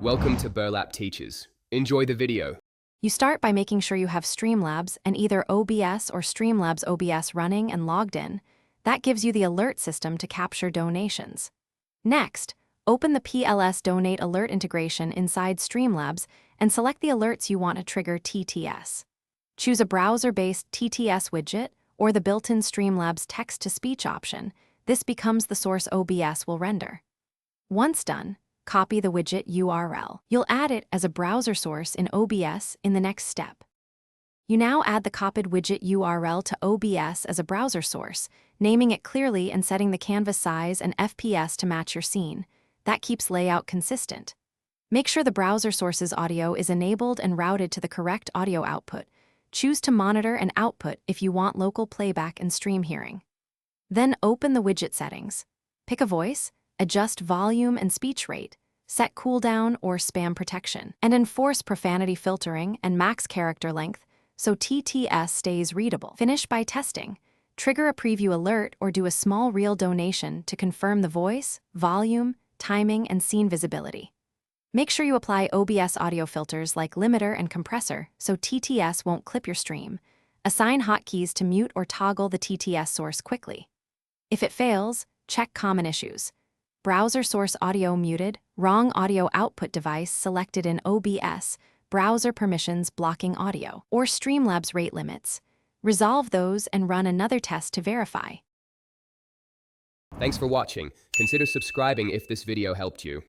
Welcome to Burlap Teachers. Enjoy the video. You start by making sure you have Streamlabs and either OBS or Streamlabs OBS running and logged in. That gives you the alert system to capture donations. Next, open the PLS Donate Alert integration inside Streamlabs and select the alerts you want to trigger TTS. Choose a browser-based TTS widget or the built-in Streamlabs text-to-speech option. This becomes the source OBS will render. Once done, copy the widget URL. You'll add it as a browser source in OBS in the next step. You now add the copied widget URL to OBS as a browser source, naming it clearly and setting the canvas size and FPS to match your scene. That keeps layout consistent. Make sure the browser source's audio is enabled and routed to the correct audio output. Choose to monitor and output if you want local playback and stream hearing. Then open the widget settings. Pick a voice, adjust volume and speech rate, set cooldown or spam protection, and enforce profanity filtering and max character length so TTS stays readable. Finish by testing. Trigger a preview alert or do a small reel donation to confirm the voice, volume, timing, and scene visibility. Make sure you apply OBS audio filters like limiter and compressor so TTS won't clip your stream. Assign hotkeys to mute or toggle the TTS source quickly. If it fails, check common issues. Browser source audio muted, wrong audio output device selected in OBS, browser permissions blocking audio, or Streamlabs rate limits. Resolve those and run another test to verify. Thanks for watching. Consider subscribing if this video helped you.